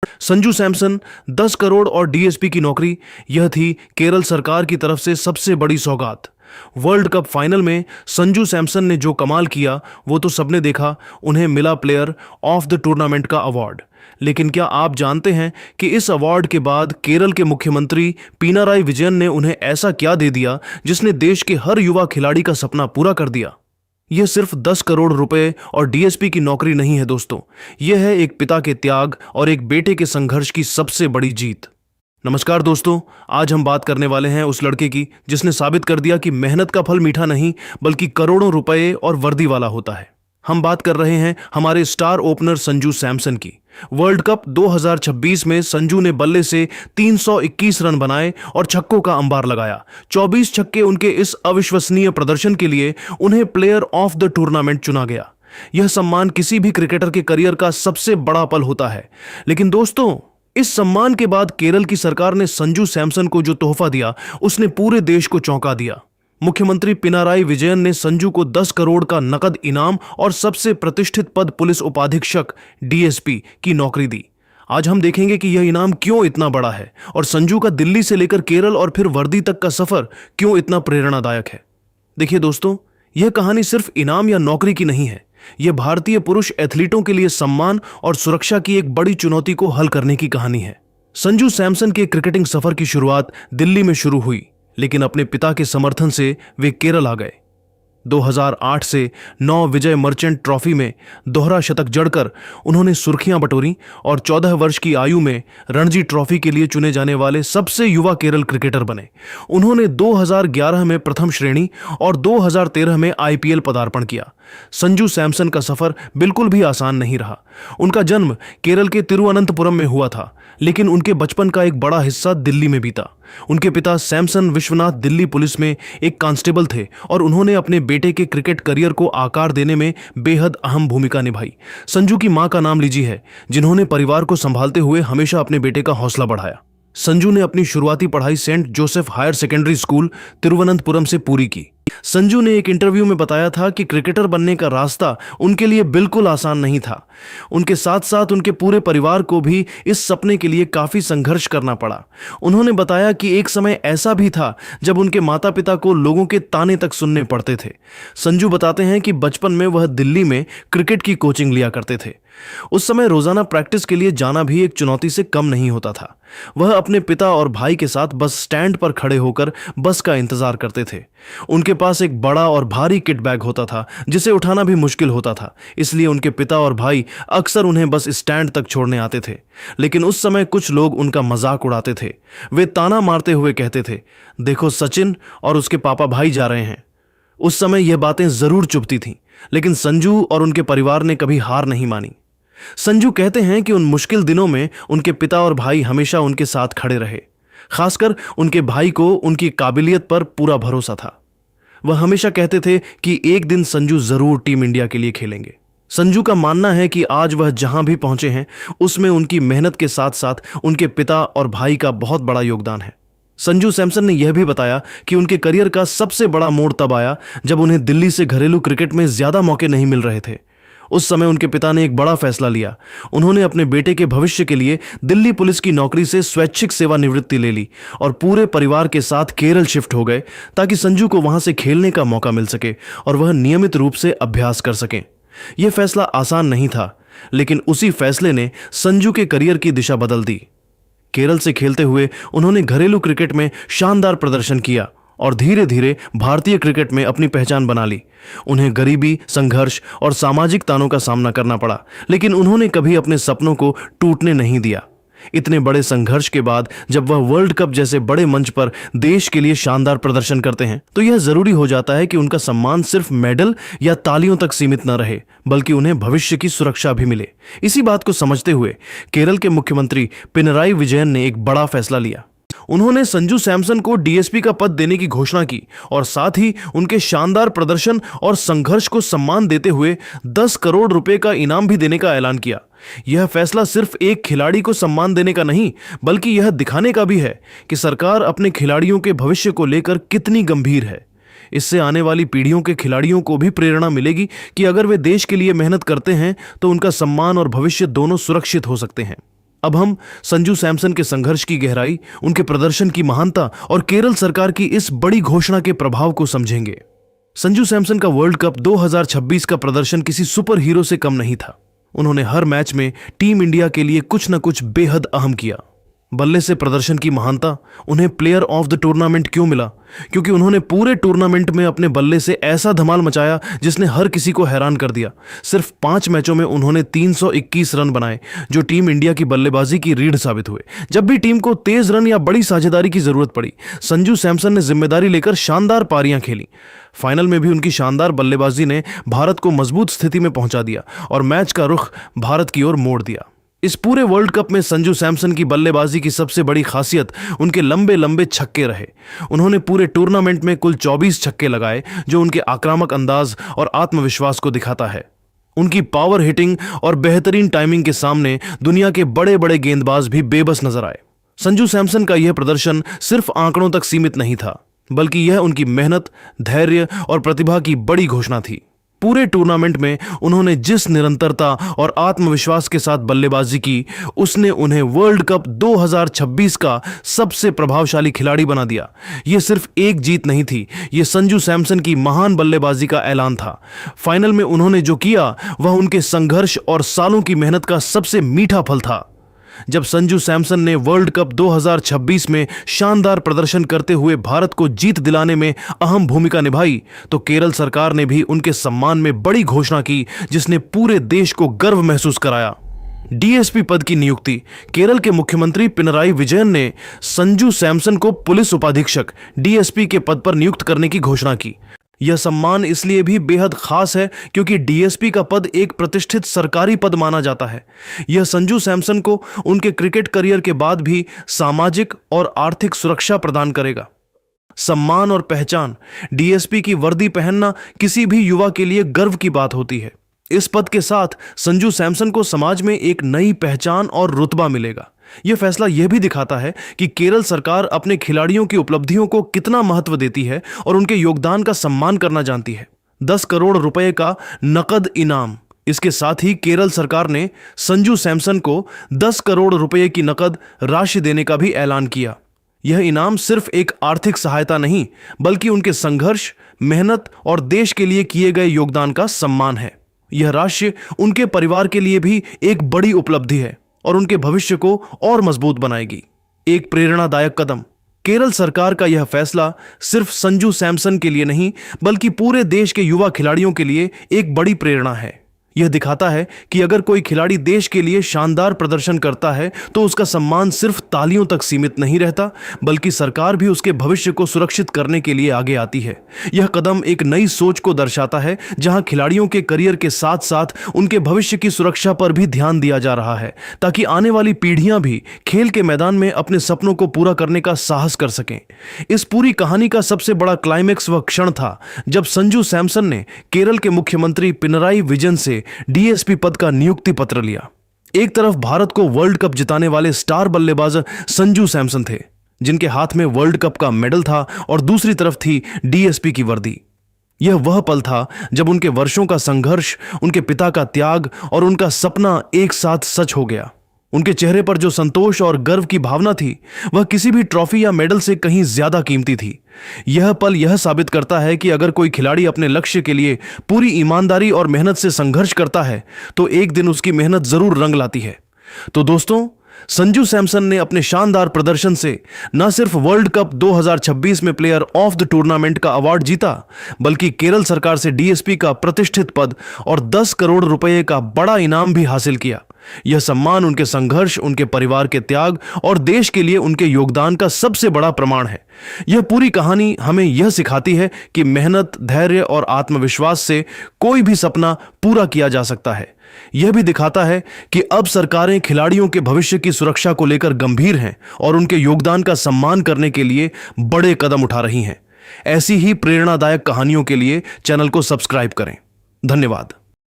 संजू सैमसन 10 करोड़ और डीएसपी की नौकरी, यह थी केरल सरकार की तरफ से सबसे बड़ी सौगात। वर्ल्ड कप फाइनल में संजू सैमसन ने जो कमाल किया वो तो सबने देखा। उन्हें मिला प्लेयर ऑफ द टूर्नामेंट का अवार्ड। लेकिन क्या आप जानते हैं कि इस अवार्ड के बाद केरल के मुख्यमंत्री पिनाराई विजयन ने उन्हें ऐसा क्या दे दिया जिसने देश के हर युवा खिलाड़ी का सपना पूरा कर दिया। यह सिर्फ 10 करोड़ रुपए और डीएसपी की नौकरी नहीं है दोस्तों, यह है एक पिता के त्याग और एक बेटे के संघर्ष की सबसे बड़ी जीत। नमस्कार दोस्तों, आज हम बात करने वाले हैं उस लड़के की जिसने साबित कर दिया कि मेहनत का फल मीठा नहीं बल्कि करोड़ों रुपए और वर्दी वाला होता है। हम बात कर रहे हैं हमारे स्टार ओपनर संजू सैमसन की। वर्ल्ड कप 2026 में संजू ने बल्ले से 321 रन बनाए और छक्कों का अंबार लगाया। 24 छक्के उनके इस अविश्वसनीय प्रदर्शन के लिए उन्हें प्लेयर ऑफ द टूर्नामेंट चुना गया। यह सम्मान किसी भी क्रिकेटर के करियर का सबसे बड़ा पल होता है। लेकिन दोस्तों, इस सम्मान के बाद केरल की सरकार ने संजू सैमसन को जो तोहफा दिया उसने पूरे देश को चौंका दिया। मुख्यमंत्री पिनाराई विजयन ने संजू को 10 करोड़ का नकद इनाम और सबसे प्रतिष्ठित पद पुलिस उपाधीक्षक डीएसपी की नौकरी दी। आज हम देखेंगे कि यह इनाम क्यों इतना बड़ा है और संजू का दिल्ली से लेकर केरल और फिर वर्दी तक का सफर क्यों इतना प्रेरणादायक है। देखिए दोस्तों, यह कहानी सिर्फ इनाम या नौकरी की नहीं है। यह भारतीय पुरुष एथलीटों के लिए सम्मान और सुरक्षा की एक बड़ी चुनौती को हल करने की कहानी है। संजू सैमसन के क्रिकेटिंग सफर की शुरुआत दिल्ली में शुरू हुई, लेकिन अपने पिता के समर्थन से वे केरल आ गए। 2008 से 9 विजय मर्चेंट ट्रॉफी में दोहरा शतक जड़कर उन्होंने सुर्खियां बटोरी और 14 वर्ष की आयु में रणजी ट्रॉफी के लिए चुने जाने वाले सबसे युवा केरल क्रिकेटर बने। उन्होंने 2011 में प्रथम श्रेणी और 2013 में आईपीएल पदार्पण किया। संजू सैमसन का सफर बिल्कुल भी आसान नहीं रहा। उनका जन्म केरल के तिरुवनंतपुरम में हुआ था, लेकिन उनके बचपन का एक बड़ा हिस्सा दिल्ली में बीता। उनके पिता सैमसन विश्वनाथ दिल्ली पुलिस में एक कांस्टेबल थे और उन्होंने अपने बेटे के क्रिकेट करियर को आकार देने में बेहद अहम भूमिका निभाई। संजू की मां का नाम लीजी है, जिन्होंने परिवार को संभालते हुए हमेशा अपने बेटे का हौसला बढ़ाया। संजू ने अपनी शुरुआती पढ़ाई Saint Joseph Higher Secondary School Thiruvananthapuram से पूरी की। संजू ने एक इंटरव्यू में बताया था कि क्रिकेटर बनने का रास्ता उनके लिए बिल्कुल आसान नहीं था। उनके साथ साथ उनके पूरे परिवार को भी इस सपने के लिए काफी संघर्ष करना पड़ा। उन्होंने बताया कि एक समय ऐसा भी था जब उनके माता पिता को लोगों के ताने तक सुनने पड़ते थे। संजू बताते हैं कि बचपन में वह दिल्ली में क्रिकेट की कोचिंग लिया करते थे। उस समय रोजाना प्रैक्टिस के लिए जाना भी एक चुनौती से कम नहीं होता था। वह अपने पिता और भाई के साथ बस स्टैंड पर खड़े होकर बस का इंतजार करते थे। उनके पास एक बड़ा और भारी किट बैग होता था जिसे उठाना भी मुश्किल होता था, इसलिए उनके पिता और भाई अक्सर उन्हें बस स्टैंड तक छोड़ने आते थे। लेकिन उस समय कुछ लोग उनका मजाक उड़ाते थे। वे ताना मारते हुए कहते थे, देखो सचिन और उसके पापा भाई जा रहे हैं। उस समय यह बातें जरूर चुभती थीं, लेकिन संजू और उनके परिवार ने कभी हार नहीं मानी। संजू कहते हैं कि उन मुश्किल दिनों में उनके पिता और भाई हमेशा उनके साथ खड़े रहे। खासकर उनके भाई को उनकी काबिलियत पर पूरा भरोसा था। वह हमेशा कहते थे कि एक दिन संजू जरूर टीम इंडिया के लिए खेलेंगे। संजू का मानना है कि आज वह जहां भी पहुंचे हैं उसमें उनकी मेहनत के साथ साथ उनके पिता और भाई का बहुत बड़ा योगदान है। संजू सैमसन ने यह भी बताया कि उनके करियर का सबसे बड़ा मोड़ तब आया जब उन्हें दिल्ली से घरेलू क्रिकेट में ज्यादा मौके नहीं मिल रहे थे। उस समय उनके पिता ने एक बड़ा फैसला लिया। उन्होंने अपने बेटे के भविष्य के लिए दिल्ली पुलिस की नौकरी से स्वैच्छिक सेवानिवृत्ति ले ली और पूरे परिवार के साथ केरल शिफ्ट हो गए ताकि संजू को वहां से खेलने का मौका मिल सके और वह नियमित रूप से अभ्यास कर सकें। यह फैसला आसान नहीं था, लेकिन उसी फैसले ने संजू के करियर की दिशा बदल दी। केरल से खेलते हुए उन्होंने घरेलू क्रिकेट में शानदार प्रदर्शन किया और धीरे धीरे भारतीय क्रिकेट में अपनी पहचान बना ली। उन्हें गरीबी, संघर्ष और सामाजिक तानों का सामना करना पड़ा, लेकिन उन्होंने कभी अपने सपनों को टूटने नहीं दिया। इतने बड़े संघर्ष के बाद जब वह वर्ल्ड कप जैसे बड़े मंच पर देश के लिए शानदार प्रदर्शन करते हैं तो यह जरूरी हो जाता है कि उनका सम्मान सिर्फ मेडल या तालियों तक सीमित न रहे, बल्कि उन्हें भविष्य की सुरक्षा भी मिले। इसी बात को समझते हुए केरल के मुख्यमंत्री पिनराई विजयन ने एक बड़ा फैसला लिया। उन्होंने संजू सैमसन को डीएसपी का पद देने की घोषणा की और साथ ही उनके शानदार प्रदर्शन और संघर्ष को सम्मान देते हुए 10 करोड़ रुपए का इनाम भी देने का ऐलान किया। यह फैसला सिर्फ एक खिलाड़ी को सम्मान देने का नहीं, बल्कि यह दिखाने का भी है कि सरकार अपने खिलाड़ियों के भविष्य को लेकर कितनी गंभीर है। इससे आने वाली पीढ़ियों के खिलाड़ियों को भी प्रेरणा मिलेगी कि अगर वे देश के लिए मेहनत करते हैं तो उनका सम्मान और भविष्य दोनों सुरक्षित हो सकते हैं। अब हम संजू सैमसन के संघर्ष की गहराई, उनके प्रदर्शन की महानता और केरल सरकार की इस बड़ी घोषणा के प्रभाव को समझेंगे। संजू सैमसन का वर्ल्ड कप 2026 का प्रदर्शन किसी सुपर हीरो से कम नहीं था। उन्होंने हर मैच में टीम इंडिया के लिए कुछ न कुछ बेहद अहम किया। बल्ले से प्रदर्शन की महानता, उन्हें प्लेयर ऑफ द टूर्नामेंट क्यों मिला? क्योंकि उन्होंने पूरे टूर्नामेंट में अपने बल्ले से ऐसा धमाल मचाया जिसने हर किसी को हैरान कर दिया। सिर्फ 5 मैचों में उन्होंने 321 रन बनाए, जो टीम इंडिया की बल्लेबाजी की रीढ़ साबित हुए। जब भी टीम को तेज रन या बड़ी साझेदारी की जरूरत पड़ी, संजू सैमसन ने जिम्मेदारी लेकर शानदार पारियां खेली। फाइनल में भी उनकी शानदार बल्लेबाजी ने भारत को मजबूत स्थिति में पहुंचा दिया और मैच का रुख भारत की ओर मोड़ दिया। इस पूरे वर्ल्ड कप में संजू सैमसन की बल्लेबाजी की सबसे बड़ी खासियत उनके लंबे लंबे छक्के रहे। उन्होंने पूरे टूर्नामेंट में कुल 24 छक्के लगाए, जो उनके आक्रामक अंदाज और आत्मविश्वास को दिखाता है। उनकी पावर हिटिंग और बेहतरीन टाइमिंग के सामने दुनिया के बड़े बड़े गेंदबाज भी बेबस नजर आए। संजू सैमसन का यह प्रदर्शन सिर्फ आंकड़ों तक सीमित नहीं था, बल्कि यह उनकी मेहनत, धैर्य और प्रतिभा की बड़ी घोषणा थी। पूरे टूर्नामेंट में उन्होंने जिस निरंतरता और आत्मविश्वास के साथ बल्लेबाजी की, उसने उन्हें वर्ल्ड कप 2026 का सबसे प्रभावशाली खिलाड़ी बना दिया। यह सिर्फ एक जीत नहीं थी, यह संजू सैमसन की महान बल्लेबाजी का ऐलान था। फाइनल में उन्होंने जो किया वह उनके संघर्ष और सालों की मेहनत का सबसे मीठा फल था। जब संजू सैमसन ने वर्ल्ड कप 2026 में शानदार प्रदर्शन करते हुए भारत को जीत दिलाने में अहम भूमिका निभाई, तो केरल सरकार ने भी उनके सम्मान में बड़ी घोषणा की, जिसने पूरे देश को गर्व महसूस कराया। डीएसपी पद की नियुक्ति। केरल के मुख्यमंत्री पिनराई विजयन ने संजू सैमसन को पुलिस उपाधीक्षक डीएसपी के पद पर नियुक्त करने की घोषणा की। यह सम्मान इसलिए भी बेहद खास है क्योंकि डीएसपी का पद एक प्रतिष्ठित सरकारी पद माना जाता है। यह संजू सैमसन को उनके क्रिकेट करियर के बाद भी सामाजिक और आर्थिक सुरक्षा प्रदान करेगा। सम्मान और पहचान। डीएसपी की वर्दी पहनना किसी भी युवा के लिए गर्व की बात होती है। इस पद के साथ संजू सैमसन को समाज में एक नई पहचान और रुतबा मिलेगा। यह फैसला यह भी दिखाता है कि केरल सरकार अपने खिलाड़ियों की उपलब्धियों को कितना महत्व देती है और उनके योगदान का सम्मान करना जानती है। 10 करोड़ रुपए का नकद इनाम। इसके साथ ही केरल सरकार ने संजू सैमसन को 10 करोड़ रुपए की नकद राशि देने का भी ऐलान किया। यह इनाम सिर्फ एक आर्थिक सहायता नहीं, बल्कि उनके संघर्ष, मेहनत और देश के लिए किए गए योगदान का सम्मान है। यह राशि उनके परिवार के लिए भी एक बड़ी उपलब्धि है और उनके भविष्य को और मजबूत बनाएगी। एक प्रेरणादायक कदम। केरल सरकार का यह फैसला सिर्फ संजू सैमसन के लिए नहीं, बल्कि पूरे देश के युवा खिलाड़ियों के लिए एक बड़ी प्रेरणा है। यह दिखाता है कि अगर कोई खिलाड़ी देश के लिए शानदार प्रदर्शन करता है तो उसका सम्मान सिर्फ तालियों तक सीमित नहीं रहता, बल्कि सरकार भी उसके भविष्य को सुरक्षित करने के लिए आगे आती है। यह कदम एक नई सोच को दर्शाता है, जहां खिलाड़ियों के करियर के साथ साथ उनके भविष्य की सुरक्षा पर भी ध्यान दिया जा रहा है, ताकि आने वाली पीढ़ियां भी खेल के मैदान में अपने सपनों को पूरा करने का साहस कर सकें। इस पूरी कहानी का सबसे बड़ा क्लाइमैक्स वह क्षण था जब संजू सैमसन ने केरल के मुख्यमंत्री पिनराई विजयन से डीएसपी पद का नियुक्ति पत्र लिया। एक तरफ भारत को वर्ल्ड कप जिताने वाले स्टार बल्लेबाज संजू सैमसन थे, जिनके हाथ में वर्ल्ड कप का मेडल था, और दूसरी तरफ थी डीएसपी की वर्दी। यह वह पल था जब उनके वर्षों का संघर्ष, उनके पिता का त्याग और उनका सपना एक साथ सच हो गया। उनके चेहरे पर जो संतोष और गर्व की भावना थी, वह किसी भी ट्रॉफी या मेडल से कहीं ज्यादा कीमती थी। यह पल यह साबित करता है कि अगर कोई खिलाड़ी अपने लक्ष्य के लिए पूरी ईमानदारी और मेहनत से संघर्ष करता है, तो एक दिन उसकी मेहनत जरूर रंग लाती है। तो दोस्तों, संजू सैमसन ने अपने शानदार प्रदर्शन से न सिर्फ वर्ल्ड कप 2026 में प्लेयर ऑफ द टूर्नामेंट का अवार्ड जीता, बल्कि केरल सरकार से डीएसपी का प्रतिष्ठित पद और 10 करोड़ रुपए का बड़ा इनाम भी हासिल किया। यह सम्मान उनके संघर्ष, उनके परिवार के त्याग और देश के लिए उनके योगदान का सबसे बड़ा प्रमाण है। यह पूरी कहानी हमें यह सिखाती है कि मेहनत, धैर्य और आत्मविश्वास से कोई भी सपना पूरा किया जा सकता है। यह भी दिखाता है कि अब सरकारें खिलाड़ियों के भविष्य की सुरक्षा को लेकर गंभीर हैं और उनके योगदान का सम्मान करने के लिए बड़े कदम उठा रही हैं। ऐसी ही प्रेरणादायक कहानियों के लिए चैनल को सब्सक्राइब करें। धन्यवाद।